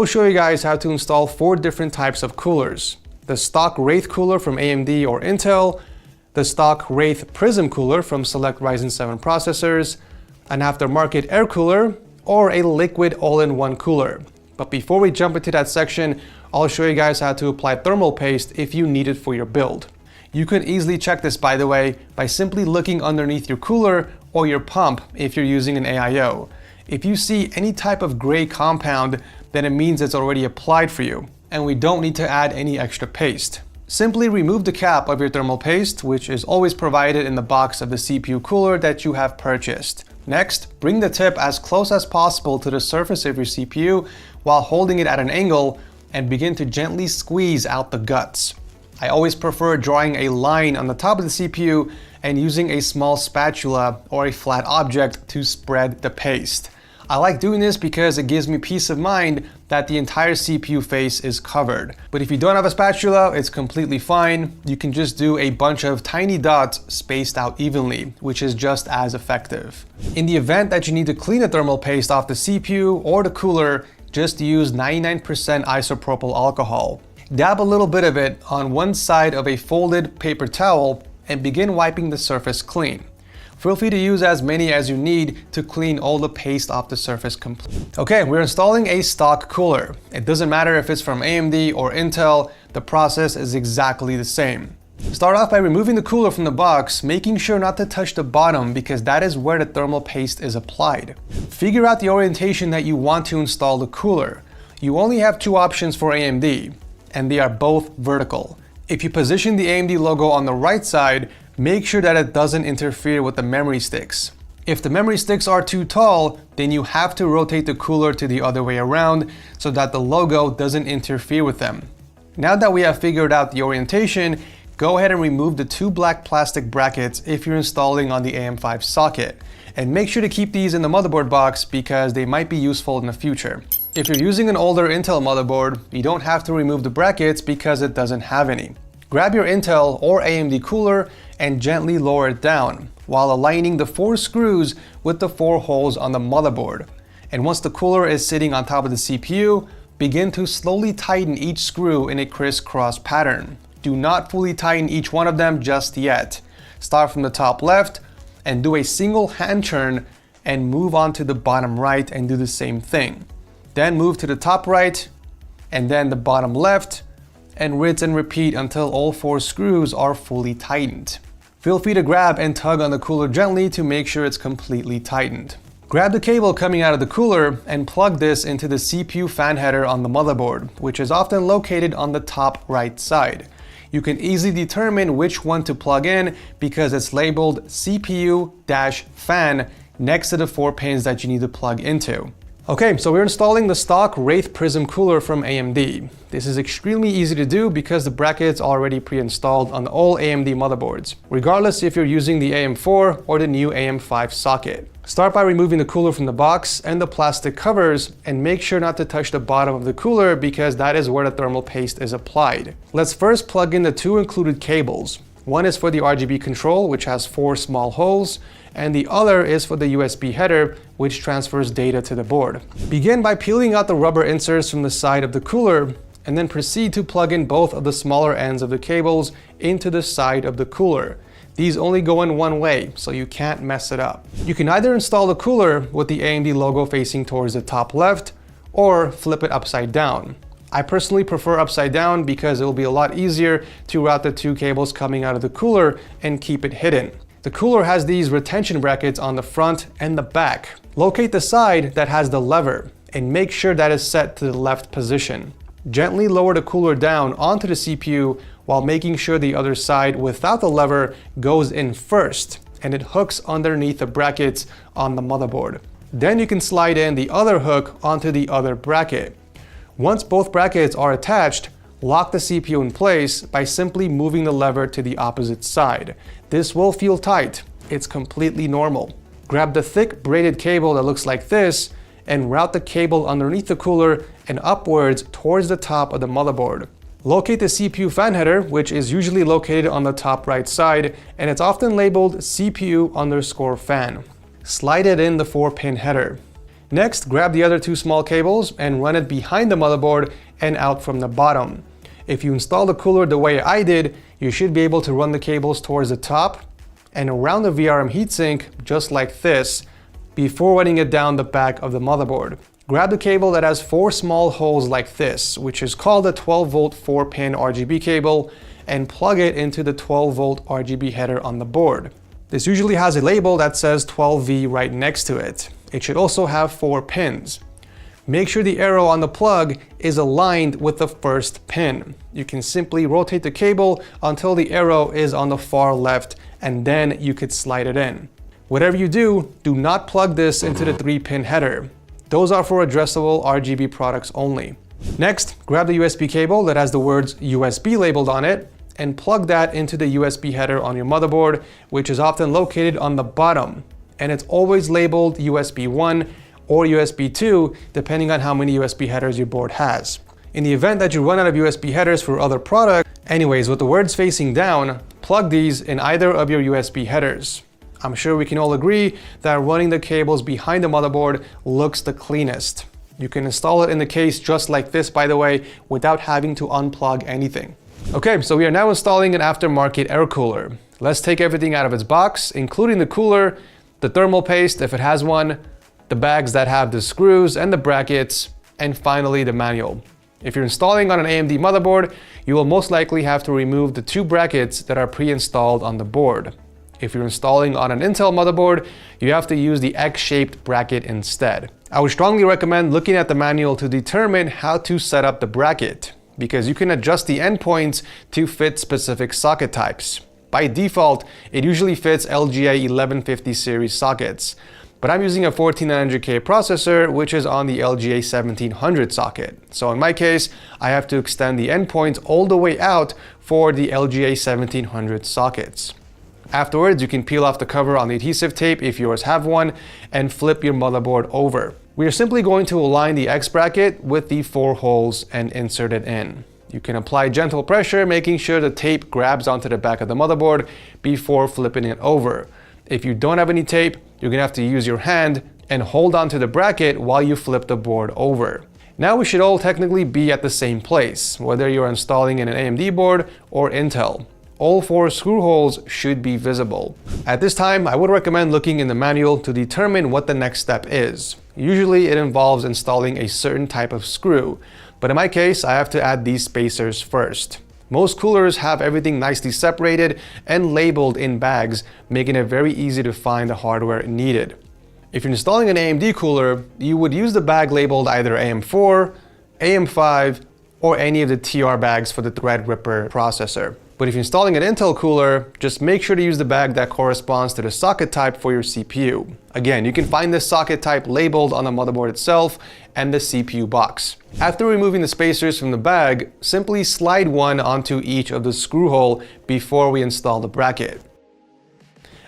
I'll show you guys how to install 4 different types of coolers. The stock Wraith cooler from AMD or Intel, the stock Wraith Prism cooler from select Ryzen 7 processors, an aftermarket air cooler, or a liquid all-in-one cooler. But before we jump into that section, I'll show you guys how to apply thermal paste if you need it for your build. You can easily check this, by the way, by simply looking underneath your cooler or your pump if you're using an AIO. If you see any type of gray compound, then it means it's already applied for you, and we don't need to add any extra paste. Simply remove the cap of your thermal paste, which is always provided in the box of the CPU cooler that you have purchased. Next, bring the tip as close as possible to the surface of your CPU while holding it at an angle and begin to gently squeeze out the guts. I always prefer drawing a line on the top of the CPU and using a small spatula or a flat object to spread the paste. I like doing this because it gives me peace of mind that the entire CPU face is covered. But if you don't have a spatula, it's completely fine. You can just do a bunch of tiny dots spaced out evenly, which is just as effective. In the event that you need to clean the thermal paste off the CPU or the cooler, just use 99% isopropyl alcohol. Dab a little bit of it on one side of a folded paper towel and begin wiping the surface clean. Feel free to use as many as you need to clean all the paste off the surface completely. Okay, we're installing a stock cooler. It doesn't matter if it's from AMD or Intel, the process is exactly the same. Start off by removing the cooler from the box, making sure not to touch the bottom because that is where the thermal paste is applied. Figure out the orientation that you want to install the cooler. You only have 2 options for AMD, and they are both vertical. If you position the AMD logo on the right side, make sure that it doesn't interfere with the memory sticks. If the memory sticks are too tall, then you have to rotate the cooler to the other way around so that the logo doesn't interfere with them. Now that we have figured out the orientation, go ahead and remove the 2 black plastic brackets if you're installing on the AM5 socket. And make sure to keep these in the motherboard box because they might be useful in the future. If you're using an older Intel motherboard, you don't have to remove the brackets because it doesn't have any. Grab your Intel or AMD cooler and gently lower it down while aligning the 4 screws with the 4 holes on the motherboard. And once the cooler is sitting on top of the CPU, begin to slowly tighten each screw in a crisscross pattern. Do not fully tighten each one of them just yet. Start from the top left and do a single hand turn and move on to the bottom right and do the same thing. Then move to the top right and then the bottom left, and rinse and repeat until all 4 screws are fully tightened. Feel free to grab and tug on the cooler gently to make sure it's completely tightened. Grab the cable coming out of the cooler and plug this into the CPU fan header on the motherboard, which is often located on the top right side. You can easily determine which one to plug in because it's labeled CPU-fan next to the 4 pins that you need to plug into. Okay, so we're installing the stock Wraith Prism cooler from AMD. This is extremely easy to do because the brackets are already pre-installed on all AMD motherboards, regardless if you're using the AM4 or the new AM5 socket. Start by removing the cooler from the box and the plastic covers and make sure not to touch the bottom of the cooler because that is where the thermal paste is applied. Let's first plug in the 2 included cables. One is for the RGB control, which has 4 small holes, and the other is for the USB header, which transfers data to the board. Begin by peeling out the rubber inserts from the side of the cooler, and then proceed to plug in both of the smaller ends of the cables into the side of the cooler. These only go in one way, so you can't mess it up. You can either install the cooler with the AMD logo facing towards the top left, or flip it upside down. I personally prefer upside down because it will be a lot easier to route the 2 cables coming out of the cooler and keep it hidden. The cooler has these retention brackets on the front and the back. Locate the side that has the lever and make sure that is set to the left position. Gently lower the cooler down onto the CPU while making sure the other side without the lever goes in first and it hooks underneath the brackets on the motherboard. Then you can slide in the other hook onto the other bracket. Once both brackets are attached, lock the CPU in place by simply moving the lever to the opposite side. This will feel tight. It's completely normal. Grab the thick braided cable that looks like this and route the cable underneath the cooler and upwards towards the top of the motherboard. Locate the CPU fan header, which is usually located on the top right side, and it's often labeled CPU_fan. Slide it in the 4-pin header. Next, grab the other two small cables and run it behind the motherboard and out from the bottom. If you install the cooler the way I did, you should be able to run the cables towards the top and around the VRM heatsink just like this before running it down the back of the motherboard. Grab the cable that has 4 small holes like this, which is called a 12-volt 4-pin RGB cable, and plug it into the 12-volt RGB header on the board. This usually has a label that says 12V right next to it. It should also have 4 pins. Make sure the arrow on the plug is aligned with the first pin. You can simply rotate the cable until the arrow is on the far left, and then you could slide it in. Whatever you do, do not plug this into the 3-pin header. Those are for addressable RGB products only. Next, grab the USB cable that has the words USB labeled on it and plug that into the USB header on your motherboard, which is often located on the bottom. And it's always labeled USB 1 or USB 2, depending on how many USB headers your board has. In the event that you run out of USB headers for other products, anyways, with the words facing down, plug these in either of your USB headers. I'm sure we can all agree that running the cables behind the motherboard looks the cleanest. You can install it in the case just like this, by the way, without having to unplug anything. Okay, so we are now installing an aftermarket air cooler. Let's take everything out of its box, including the cooler, the thermal paste if it has one, the bags that have the screws and the brackets, and finally the manual. If you're installing on an AMD motherboard, you will most likely have to remove the 2 brackets that are pre-installed on the board. If you're installing on an Intel motherboard, you have to use the X-shaped bracket instead. I would strongly recommend looking at the manual to determine how to set up the bracket, because you can adjust the endpoints to fit specific socket types. By default, it usually fits LGA 1150 series sockets, but I'm using a 14900K processor, which is on the LGA 1700 socket. So in my case, I have to extend the endpoints all the way out for the LGA 1700 sockets. Afterwards, you can peel off the cover on the adhesive tape if yours have one and flip your motherboard over. We are simply going to align the X bracket with the 4 holes and insert it in. You can apply gentle pressure, making sure the tape grabs onto the back of the motherboard before flipping it over. If you don't have any tape, you're gonna have to use your hand and hold onto the bracket while you flip the board over. Now we should all technically be at the same place, whether you're installing in an AMD board or Intel. All 4 screw holes should be visible. At this time, I would recommend looking in the manual to determine what the next step is. Usually it involves installing a certain type of screw, but in my case, I have to add these spacers first. Most coolers have everything nicely separated and labeled in bags, making it very easy to find the hardware needed. If you're installing an AMD cooler, you would use the bag labeled either AM4, AM5, or any of the TR bags for the Threadripper processor. But if you're installing an Intel cooler, just make sure to use the bag that corresponds to the socket type for your CPU. Again, you can find this socket type labeled on the motherboard itself and the CPU box. After removing the spacers from the bag, simply slide one onto each of the screw hole before we install the bracket.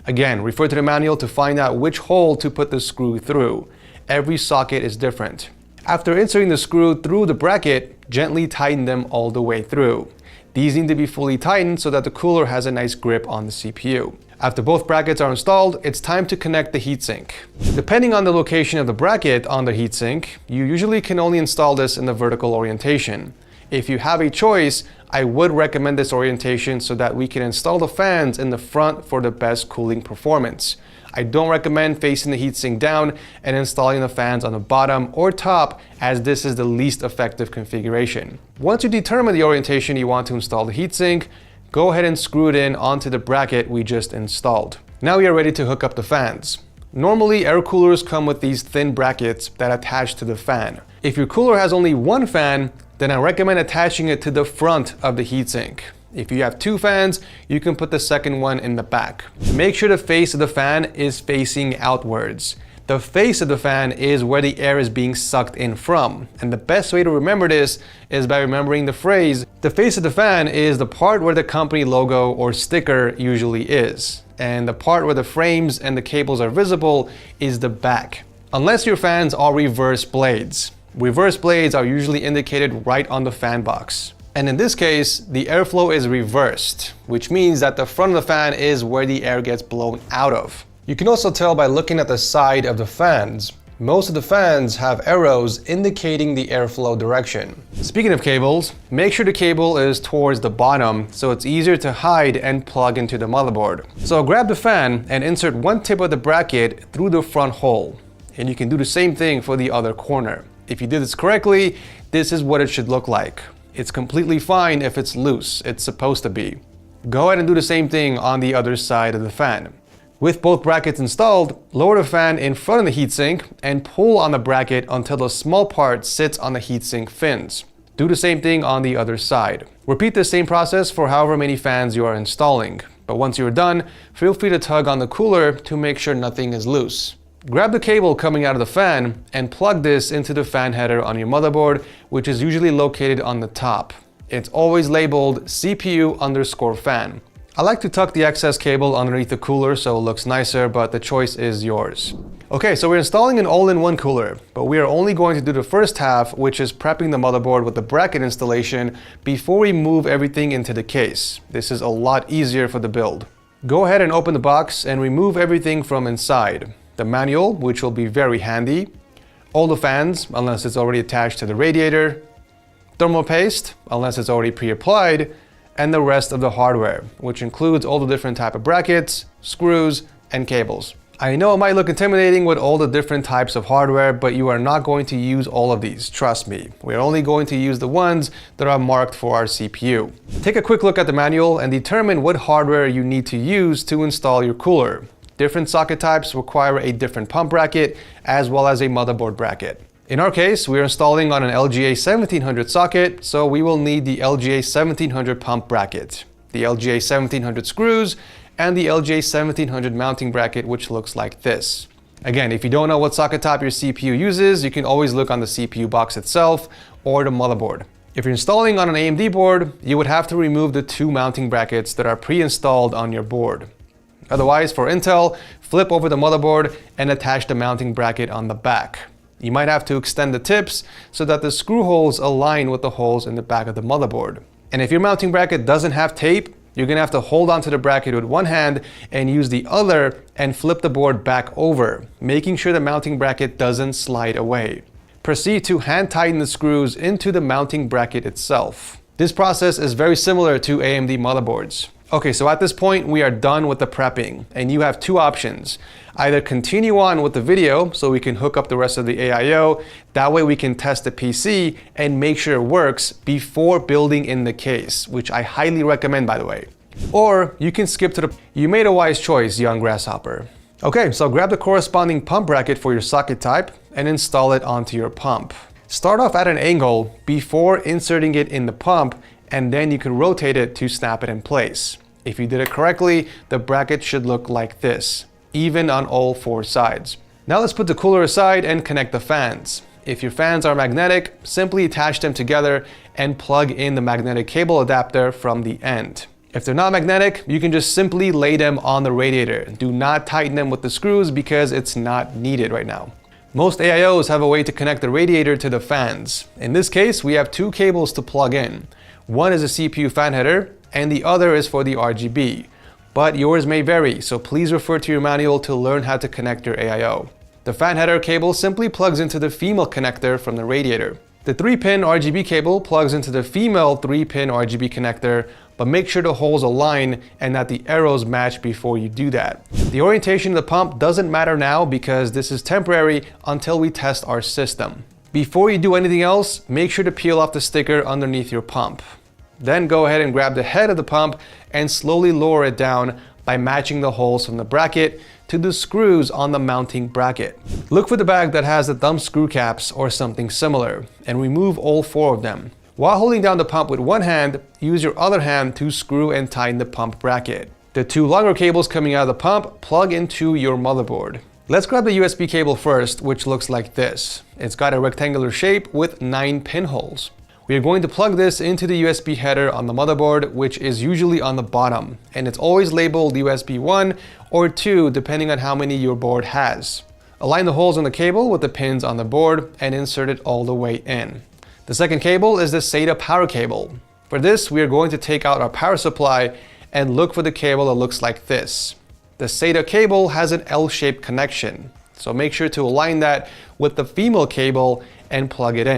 Again, refer to the manual to find out which hole to put the screw through. Every socket is different. After inserting the screw through the bracket, gently tighten them all the way through. These need to be fully tightened so that the cooler has a nice grip on the CPU. After both brackets are installed, it's time to connect the heatsink. Depending on the location of the bracket on the heatsink, you usually can only install this in the vertical orientation. If you have a choice, I would recommend this orientation so that we can install the fans in the front for the best cooling performance. I don't recommend facing the heatsink down and installing the fans on the bottom or top, as this is the least effective configuration. Once you determine the orientation you want to install the heatsink, go ahead and screw it in onto the bracket we just installed. Now we are ready to hook up the fans. Normally, air coolers come with these thin brackets that attach to the fan. If your cooler has only one fan, then I recommend attaching it to the front of the heatsink. If you have 2 fans, you can put the second one in the back. Make sure the face of the fan is facing outwards. The face of the fan is where the air is being sucked in from. And the best way to remember this is by remembering the phrase, the face of the fan is the part where the company logo or sticker usually is. And the part where the frames and the cables are visible is the back. Unless your fans are reverse blades. Reverse blades are usually indicated right on the fan box. And in this case, the airflow is reversed, which means that the front of the fan is where the air gets blown out of. You can also tell by looking at the side of the fans. Most of the fans have arrows indicating the airflow direction. Speaking of cables, make sure the cable is towards the bottom so it's easier to hide and plug into the motherboard. So grab the fan and insert one tip of the bracket through the front hole. And you can do the same thing for the other corner. If you did this correctly, this is what it should look like. It's completely fine if it's loose, it's supposed to be. Go ahead and do the same thing on the other side of the fan. With both brackets installed, lower the fan in front of the heatsink and pull on the bracket until the small part sits on the heatsink fins. Do the same thing on the other side. Repeat the same process for however many fans you are installing. But once you're done, feel free to tug on the cooler to make sure nothing is loose. Grab the cable coming out of the fan and plug this into the fan header on your motherboard, which is usually located on the top. It's always labeled CPU_fan. I like to tuck the excess cable underneath the cooler so it looks nicer, but the choice is yours. Okay, so we're installing an all-in-one cooler, but we are only going to do the first half, which is prepping the motherboard with the bracket installation before we move everything into the case. This is a lot easier for the build. Go ahead and open the box and remove everything from inside. The manual, which will be very handy, all the fans, unless it's already attached to the radiator, thermal paste, unless it's already pre-applied, and the rest of the hardware, which includes all the different type of brackets, screws, and cables. I know it might look intimidating with all the different types of hardware, but you are not going to use all of these, trust me. We're only going to use the ones that are marked for our CPU. Take a quick look at the manual and determine what hardware you need to use to install your cooler. Different socket types require a different pump bracket as well as a motherboard bracket. In our case, we are installing on an LGA 1700 socket, so we will need the LGA 1700 pump bracket, the LGA 1700 screws, and the LGA 1700 mounting bracket, which looks like this. Again, if you don't know what socket type your CPU uses, you can always look on the CPU box itself or the motherboard. If you're installing on an AMD board, you would have to remove the two mounting brackets that are pre-installed on your board. Otherwise, for Intel, flip over the motherboard and attach the mounting bracket on the back. You might have to extend the tips so that the screw holes align with the holes in the back of the motherboard. And if your mounting bracket doesn't have tape, you're gonna have to hold onto the bracket with one hand and use the other and flip the board back over, making sure the mounting bracket doesn't slide away. Proceed to hand tighten the screws into the mounting bracket itself. This process is very similar to AMD motherboards. Okay, so at this point, we are done with the prepping, and you have two options. Either continue on with the video so we can hook up the rest of the AIO, that way we can test the PC and make sure it works before building in the case, which I highly recommend, by the way. Or you can skip to the... You made a wise choice, young grasshopper. Okay, so grab the corresponding pump bracket for your socket type and install it onto your pump. Start off at an angle before inserting it in the pump, and then you can rotate it to snap it in place. If you did it correctly, the bracket should look like this, even on all four sides. Now let's put the cooler aside and connect the fans. If your fans are magnetic, simply attach them together and plug in the magnetic cable adapter from the end. If they're not magnetic, you can just simply lay them on the radiator. Do not tighten them with the screws because it's not needed right now. Most AIOs have a way to connect the radiator to the fans. In this case, we have two cables to plug in. One is a CPU fan header, and the other is for the RGB. But yours may vary, so please refer to your manual to learn how to connect your AIO. The fan header cable simply plugs into the female connector from the radiator. The 3-pin RGB cable plugs into the female 3-pin RGB connector, but make sure the holes align and that the arrows match before you do that. The orientation of the pump doesn't matter now because this is temporary until we test our system. Before you do anything else, make sure to peel off the sticker underneath your pump. Then go ahead and grab the head of the pump and slowly lower it down by matching the holes from the bracket to the screws on the mounting bracket. Look for the bag that has the thumb screw caps or something similar and remove all four of them. While holding down the pump with one hand, use your other hand to screw and tighten the pump bracket. The two longer cables coming out of the pump plug into your motherboard. Let's grab the USB cable first, which looks like this. It's got a rectangular shape with 9 pinholes. We are going to plug this into the USB header on the motherboard, which is usually on the bottom, and it's always labeled USB 1 or 2 depending on how many your board has. Align the holes on the cable with the pins on the board and insert it all the way in. The second cable is the SATA power cable. For this, we are going to take out our power supply and look for the cable that looks like this. The SATA cable has an L-shaped connection. So make sure to align that with the female cable and plug it in.